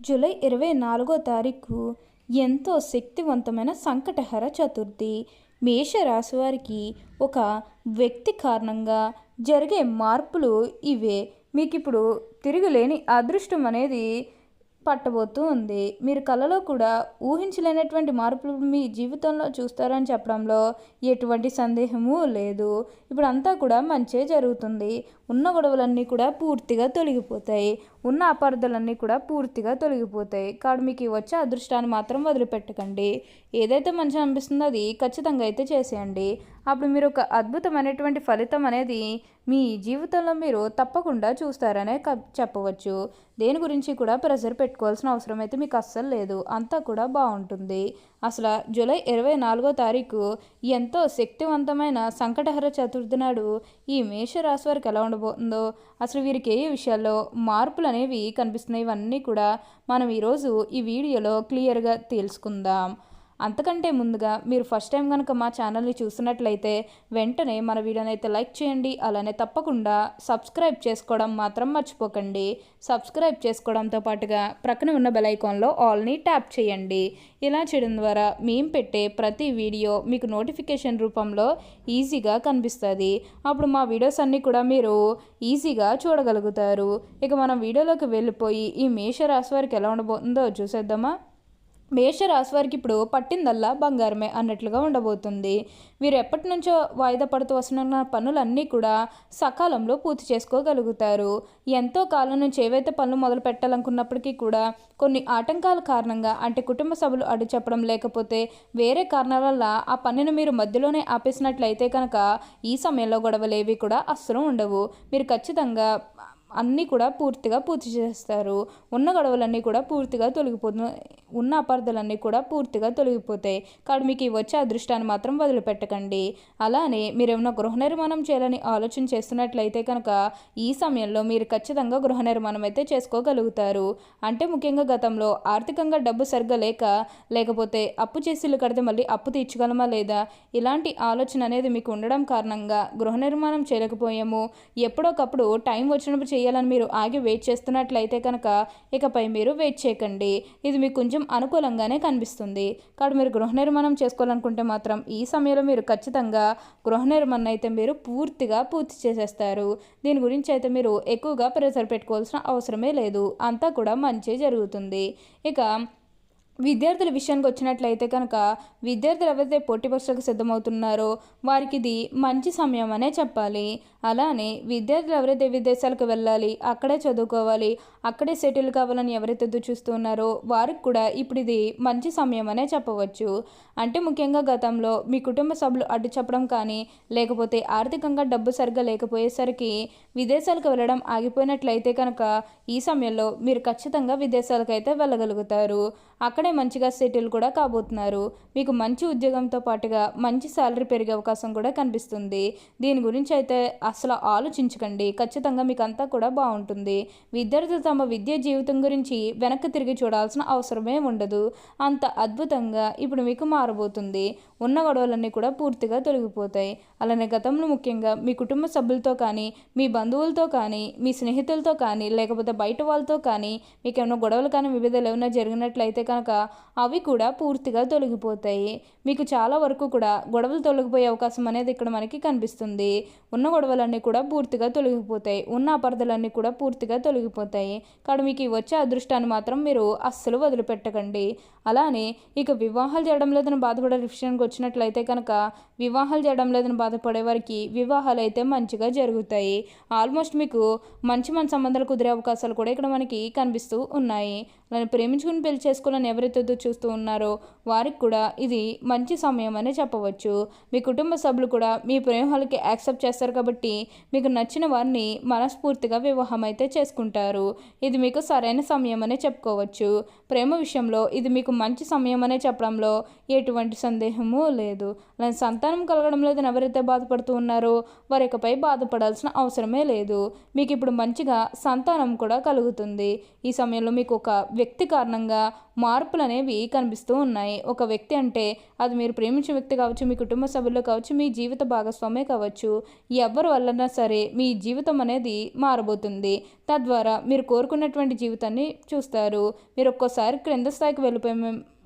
July 24 తారీఖు ఎంతో శక్తివంతమైన సంకటహర చతుర్థి. మేషరాశి వారికి ఒక వ్యక్తి కారణంగా జరిగే మార్పులు ఇవే. మీకు ఇప్పుడు తిరుగులేని అదృష్టం అనేది పట్టబోతూ ఉంది. మీరు కలలో కూడా ఊహించలేనటువంటి మార్పులు మీ జీవితంలో చూస్తారని చెప్పడంలో ఎటువంటి సందేహము లేదు. ఇప్పుడు అంతా కూడా మంచే జరుగుతుంది. ఉన్న గొడవలన్నీ కూడా పూర్తిగా తొలగిపోతాయి. ఉన్న అపార్థాలన్నీ కూడా పూర్తిగా తొలగిపోతాయి. కాబట్టి మీకు వచ్చే అదృష్టాన్ని మాత్రం వదిలిపెట్టకండి. ఏదైతే మంచి అనిపిస్తుందో అది ఖచ్చితంగా అయితే చేసేయండి. అప్పుడు మీరు ఒక అద్భుతమైనటువంటి ఫలితం అనేది మీ జీవితంలో మీరు తప్పకుండా చూస్తారనే చెప్పవచ్చు. దేని గురించి కూడా ప్రెషర్ పెట్టుకోవాల్సిన అవసరం అయితే మీకు అస్సలు లేదు. అంతా కూడా బాగుంటుంది. అసలు జూలై 24 తారీఖు ఎంతో శక్తివంతమైన సంకటహర చతుర్థి నాడు ఈ మేషరాశి వారికి ఎలా ఉండబోతుందో, అసలు వీరికి ఏ విషయాల్లో మార్పులు అనేవి కనిపిస్తున్నాయి, ఇవన్నీ కూడా మనం ఈరోజు ఈ వీడియోలో క్లియర్గా తెలుసుకుందాం. అంతకంటే ముందుగా మీరు ఫస్ట్ టైం కనుక మా ఛానల్ని చూసినట్లయితే వెంటనే మన వీడియోని అయితే లైక్ చేయండి. అలానే తప్పకుండా సబ్స్క్రైబ్ చేసుకోవడం మాత్రం మర్చిపోకండి. సబ్స్క్రైబ్ చేసుకోవడంతో పాటుగా ప్రక్కన ఉన్న బెల్ ఐకాన్లో ఆల్ని ట్యాప్ చేయండి. ఇలా చేయడం ద్వారా మేము పెట్టే ప్రతి వీడియో మీకు నోటిఫికేషన్ రూపంలో ఈజీగా కనిపిస్తుంది. అప్పుడు మా వీడియోస్ అన్నీ కూడా మీరు ఈజీగా చూడగలుగుతారు. ఇక మనం వీడియోలోకి వెళ్ళిపోయి ఈ మేషరాశి వారికి ఎలా ఉండబోతుందో చూసేద్దామా. మేషరాశి వారికి ఇప్పుడు పట్టిందల్లా బంగారమే అన్నట్లుగా ఉండబోతుంది. వీరు ఎప్పటి నుంచో వాయిదా పడుతూ వస్తున్న పనులన్నీ కూడా సకాలంలో పూర్తి చేసుకోగలుగుతారు. ఎంతో కాలం నుంచి ఏవైతే పనులు మొదలు పెట్టాలనుకున్నప్పటికీ కూడా కొన్ని ఆటంకాల కారణంగా, అంటే కుటుంబ సభ్యులు అడ్డు చెప్పడం లేకపోతే వేరే కారణాల వల్ల ఆ పనిని మీరు మధ్యలోనే ఆపేసినట్లయితే కనుక ఈ సమయంలో గొడవలేవి కూడా అస్సలు ఉండవు. మీరు ఖచ్చితంగా అన్నీ కూడా పూర్తిగా పూర్తి చేస్తారు. ఉన్న గొడవలన్నీ కూడా పూర్తిగా తొలగిపోతున్నాయి. ఉన్న అపార్థాలన్నీ కూడా పూర్తిగా తొలగిపోతాయి. కాబట్టి మీకు వచ్చే అదృష్టాన్ని మాత్రం వదిలిపెట్టకండి. అలానే మీరేమైనా గృహ నిర్మాణం చేయాలని ఆలోచన చేస్తున్నట్లయితే కనుక ఈ సమయంలో మీరు ఖచ్చితంగా గృహ నిర్మాణం అయితే చేసుకోగలుగుతారు. అంటే ముఖ్యంగా గతంలో ఆర్థికంగా డబ్బు సరిగ్గా లేకపోతే అప్పు చేసి ఇల్లు కడితే మళ్ళీ అప్పు తీర్చగలమా లేదా, ఇలాంటి ఆలోచన అనేది మీకు ఉండడం కారణంగా గృహ నిర్మాణం చేయలేకపోయాము, ఎప్పుడోకప్పుడు టైం వచ్చినప్పుడు చేయాలని మీరు ఆగి వెయిట్ చేస్తున్నట్లయితే కనుక ఇకపై మీరు వెయిట్ చేయకండి. ఇది మీకు కొంచెం అనుకూలంగానే కనిపిస్తుంది. కాబట్టి మీరు గృహ నిర్మాణం చేసుకోవాలనుకుంటే మాత్రం ఈ సమయంలో మీరు ఖచ్చితంగా గృహ నిర్మాణం అయితే మీరు పూర్తి చేసేస్తారు. దీని గురించి అయితే మీరు ఎక్కువగా ప్రెషర్ పెట్టుకోవాల్సిన అవసరమే లేదు. అంతా కూడా మంచి జరుగుతుంది. ఇక విద్యార్థుల విషయానికి వచ్చినట్లయితే కనుక విద్యార్థులు ఎవరైతే పోటీ పరీక్షలకు సిద్ధమవుతున్నారో వారికి ఇది మంచి సమయం అనే చెప్పాలి. అలానే విద్యార్థులు ఎవరైతే విదేశాలకు వెళ్ళాలి, అక్కడే చదువుకోవాలి, అక్కడే సెటిల్ కావాలని ఎవరైతే చూస్తున్నారో వారికి కూడా ఇప్పుడు ఇది మంచి సమయం అనే చెప్పవచ్చు. అంటే ముఖ్యంగా గతంలో మీ కుటుంబ సభ్యులు అడ్డు చెప్పడం కానీ, లేకపోతే ఆర్థికంగా డబ్బు సరిగ్గా లేకపోయేసరికి విదేశాలకు వెళ్ళడం ఆగిపోయినట్లయితే కనుక ఈ సమయంలో మీరు ఖచ్చితంగా విదేశాలకు అయితే వెళ్ళగలుగుతారు. అక్కడే మంచిగా సెటిల్ కూడా కాబోతున్నారు. మీకు మంచి ఉద్యోగంతో పాటుగా మంచి శాలరీ పెరిగే అవకాశం కూడా కనిపిస్తుంది. దీని గురించి అయితే అసలు ఆలోచించకండి. ఖచ్చితంగా మీకు అంతా కూడా బాగుంటుంది. విద్యార్థులు తమ విద్యా జీవితం గురించి వెనక్కి తిరిగి చూడాల్సిన అవసరమే ఉండదు. అంత అద్భుతంగా ఇప్పుడు మీకు మారబోతుంది. ఉన్న గొడవలన్నీ కూడా పూర్తిగా తొలగిపోతాయి. అలానే గతంలో ముఖ్యంగా మీ కుటుంబ సభ్యులతో కానీ, మీ బంధువులతో కానీ, మీ స్నేహితులతో కానీ, లేకపోతే బయట వాళ్ళతో కానీ మీకు ఏమైనా గొడవలు కానీ విభేదాలు ఏమైనా జరిగినట్లయితే కనుక అవి కూడా పూర్తిగా తొలగిపోతాయి. మీకు చాలా వరకు కూడా గొడవలు తొలగిపోయే అవకాశం అనేది ఇక్కడ మనకి కనిపిస్తుంది. ఉన్న గొడవలన్నీ కూడా పూర్తిగా తొలగిపోతాయి. ఉన్న అపార్థాలన్నీ కూడా పూర్తిగా తొలగిపోతాయి. కాబట్టి మీకు వచ్చే అదృష్టాన్ని మాత్రం మీరు అస్సలు వదిలిపెట్టకండి. అలానే ఇక వివాహాలు చేయడం లేదని బాధపడే విషయానికి వచ్చినట్లయితే కనుక వివాహాలు చేయడం లేదని బాధపడే వారికి వివాహాలు అయితే మంచిగా జరుగుతాయి. ఆల్మోస్ట్ మీకు మంచి సంబంధాలు కుదిరే అవకాశాలు కూడా ఇక్కడ మనకి కనిపిస్తూ ఉన్నాయి. నన్ను ప్రేమించుకుని పెళ్లి చేసుకోవాలని ఎవరైతే చూస్తూ ఉన్నారో వారికి కూడా ఇది మంచి సమయం అనే చెప్పవచ్చు. మీ కుటుంబ సభ్యులు కూడా మీ ప్రేమలకి యాక్సెప్ట్ చేస్తారు కాబట్టి మీకు నచ్చిన వారిని మనస్ఫూర్తిగా వివాహం అయితే చేసుకుంటారు. ఇది మీకు సరైన సమయం అనే చెప్పుకోవచ్చు. ప్రేమ విషయంలో ఇది మీకు మంచి సమయం అనే చెప్పడంలో ఎటువంటి సందేహము లేదు. అలానే సంతానం కలగడం లేదని ఎవరైతే బాధపడుతూ ఉన్నారో వారి ఇకపై బాధపడాల్సిన అవసరమే లేదు. మీకు ఇప్పుడు మంచిగా సంతానం కూడా కలుగుతుంది. ఈ సమయంలో మీకు ఒక వ్యక్తి కారణంగా మార్పులు అనేవి కనిపిస్తూ ఉన్నాయి. ఒక వ్యక్తి అంటే అది మీరు ప్రేమించిన వ్యక్తి కావచ్చు, మీ కుటుంబ సభ్యులు కావచ్చు, మీ జీవిత భాగస్వామే కావచ్చు, ఎవరి వల్లన్నా సరే మీ జీవితం అనేది మారబోతుంది. తద్వారా మీరు కోరుకున్నటువంటి జీవితాన్ని చూస్తారు. మీరు ఒక్కోసారి క్రింద స్థాయికి వెళ్ళిపోయి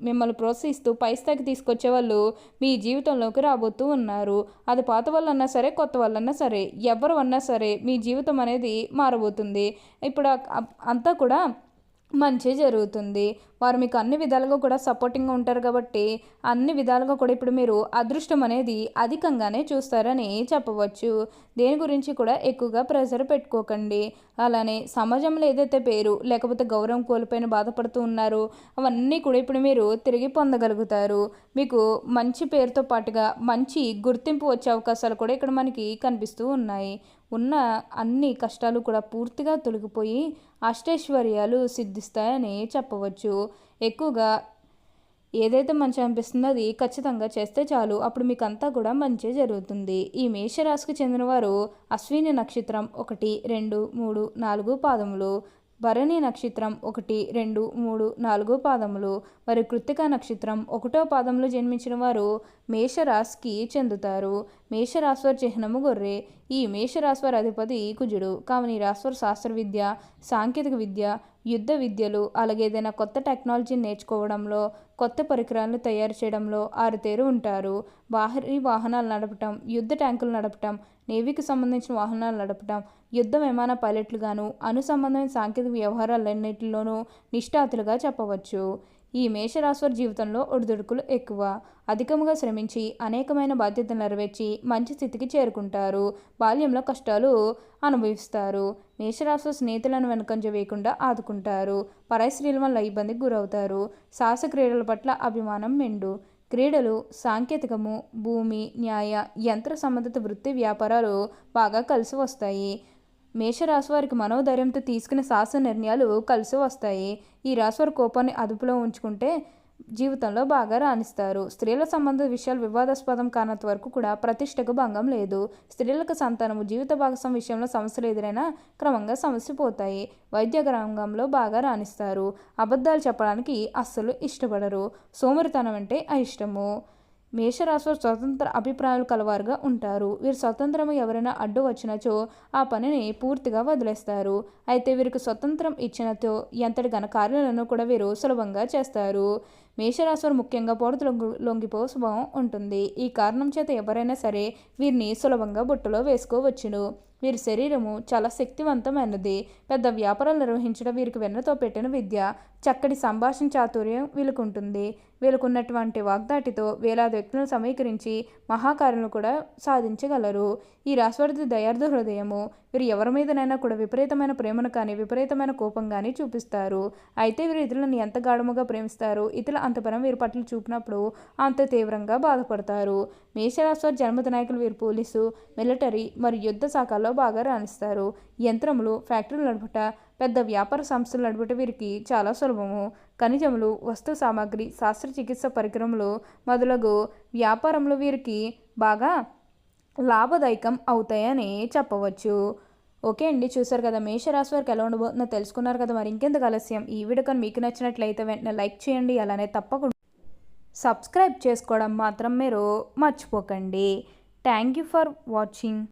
మిమ్మల్ని ప్రోత్సహిస్తూ పై స్థాయికి తీసుకొచ్చే వాళ్ళు మీ జీవితంలోకి రాబోతూ ఉన్నారు. అది పాత వాళ్ళన్నా సరే, కొత్త వాళ్ళన్నా సరే, ఎవరు అన్నా సరే మీ జీవితం అనేది మారబోతుంది. ఇప్పుడు అంతా కూడా మంచి జరుగుతుంది. వారు మీకు అన్ని విధాలుగా కూడా సపోర్టింగ్గా ఉంటారు కాబట్టి అన్ని విధాలుగా కూడా ఇప్పుడు మీరు అదృష్టం అనేది అధికంగానే చూస్తారని చెప్పవచ్చు. దేని గురించి కూడా ఎక్కువగా ప్రెషర్ పెట్టుకోకండి. అలానే సమాజంలో ఏదైతే పేరు లేకపోతే గౌరవం కోల్పోయిన బాధపడుతూ ఉన్నారో అవన్నీ కూడా ఇప్పుడు మీరు తిరిగి పొందగలుగుతారు. మీకు మంచి పేరుతో పాటుగా మంచి గుర్తింపు వచ్చే అవకాశాలు కూడా ఇక్కడ మనకి కనిపిస్తూ ఉన్నాయి. ఉన్న అన్ని కష్టాలు కూడా పూర్తిగా తొలగిపోయి అష్టైశ్వర్యాలు సిద్ధిస్తాయని చెప్పవచ్చు. ఎక్కువగా ఏదైతే మంచి అనిపిస్తుందో అది ఖచ్చితంగా చేస్తే చాలు, అప్పుడు మీకు అంతా కూడా మంచి జరుగుతుంది. ఈ మేషరాశికి చెందినవారు అశ్విని నక్షత్రం 1, 2, 3, 4 పాదములు, భరణి నక్షత్రం 1, 2, 3, 4 పాదములు, మరి కృత్తిక నక్షత్రం 1వ పాదంలో జన్మించిన వారు మేషరాశికి చెందుతారు. మేషరాశివారి చిహ్నము గొర్రె. ఈ మేషరాశివారి అధిపతి కుజుడు. కావున ఈ రాశివారు శాస్త్ర విద్య, సాంకేతిక విద్య, యుద్ధ విద్యలు, అలాగే ఏదైనా కొత్త టెక్నాలజీని నేర్చుకోవడంలో, కొత్త పరికరాలను తయారు చేయడంలో ఆరుతేరు ఉంటారు. భారీ వాహనాలు నడపటం, యుద్ధ ట్యాంకులు నడపటం, నేవీకి సంబంధించిన వాహనాలు నడపటం, యుద్ధ విమాన పైలట్లుగాను, అనుసంబంధమైన సాంకేతిక వ్యవహారాలన్నింటిలోనూ నిష్ఠాతులుగా చెప్పవచ్చు. ఈ మేషరాశివారి జీవితంలో ఒడిదుడుకులు ఎక్కువ. అధికంగా శ్రమించి అనేకమైన బాధ్యతలు నెరవేర్చి మంచి స్థితికి చేరుకుంటారు. బాల్యంలో కష్టాలు అనుభవిస్తారు. మేషరాశి స్నేహితులను వెనుకంజ వేయకుండా ఆదుకుంటారు. పరాయి స్త్రీల వల్ల ఇబ్బందికి గురవుతారు. సాహస క్రీడల పట్ల అభిమానం మెండు. క్రీడలు, సాంకేతికము, భూమి, న్యాయ, యంత్ర సంబంధిత వృత్తి వ్యాపారాలు బాగా కలిసి వస్తాయి. మేషరాశి వారికి మనోధైర్యంతో తీసుకునే సాహస నిర్ణయాలు కలిసి వస్తాయి. ఈ రాశివారి కోపాన్ని అదుపులో ఉంచుకుంటే జీవితంలో బాగా రాణిస్తారు. స్త్రీల సంబంధ విషయాలు వివాదాస్పదం కానంత వరకు కూడా ప్రతిష్టకు భంగం లేదు. స్త్రీలకు సంతానము, జీవిత భాగస్వామి విషయంలో సమస్యలు ఎదురైనా క్రమంగా సమస్య పోతాయి. వైద్య రంగంలో బాగా రాణిస్తారు. అబద్ధాలు చెప్పడానికి అస్సలు ఇష్టపడరు. సోమరితనం అంటే అయిష్టము. మేషరాశివారు స్వతంత్ర అభిప్రాయాలు కలవారుగా ఉంటారు. వీరు స్వతంత్రం ఎవరైనా అడ్డు వచ్చినచో ఆ పనిని పూర్తిగా వదిలేస్తారు. అయితే వీరికి స్వతంత్రం ఇచ్చినచో ఎంతటి ఘన కార్యాలను కూడా వీరు సులభంగా చేస్తారు. మేషరాశివారు ముఖ్యంగా పొడతు లొంగిపో స్వభావం ఉంటుంది. ఈ కారణం చేత ఎవరైనా సరే వీరిని సులభంగా బుట్టలో వేసుకోవచ్చును. వీరి శరీరము చాలా శక్తివంతమైనది. పెద్ద వ్యాపారాలు నిర్వహించడం వీరికి వెన్నతో పెట్టిన విద్య. చక్కటి సంభాషణ చాతుర్యం వీళ్ళకుంటుంది. వీళ్ళకున్నటువంటి వాగ్దాటితో వేలాది వ్యక్తులను సమీకరించి మహాకార్యాలను కూడా సాధించగలరు. ఈ రాశివారిది దయార్థ హృదయము. వీరు ఎవరి మీదనైనా కూడా విపరీతమైన ప్రేమను కానీ విపరీతమైన కోపం కానీ చూపిస్తారు. అయితే వీరు ఇతరులను ఎంత గాఢముగా ప్రేమిస్తారు, ఇతరుల అంతపరం వీరి పట్ల చూపినప్పుడు అంత తీవ్రంగా బాధపడతారు. మేషరాశివారి జన్మదిన నాయకులు వీరు పోలీసు, మిలిటరీ మరియు యుద్ధ శాఖల్లో బాగా రాణిస్తారు. యంత్రములు, ఫ్యాక్టరీలు నడుపుట, పెద్ద వ్యాపార సంస్థలు నడుపుట వీరికి చాలా సులభము. ఖనిజములు, వస్తు సామాగ్రి, శస్త్రచికిత్స పరికరములు మొదలగు వ్యాపారంలో వీరికి బాగా లాభదాయకం అవుతాయని చెప్పవచ్చు. ఓకే అండి, చూసారు కదా మేషరాశి వారికి ఎలా ఉండబోతుందో తెలుసుకున్నారు కదా. మరి ఇంకెందుకు ఆలస్యం, ఈ వీడియో కానీ మీకు నచ్చినట్లయితే వెంటనే లైక్ చేయండి. అలానే తప్పకుండా సబ్స్క్రైబ్ చేసుకోవడం మాత్రం మీరు మర్చిపోకండి. Thank you for watching.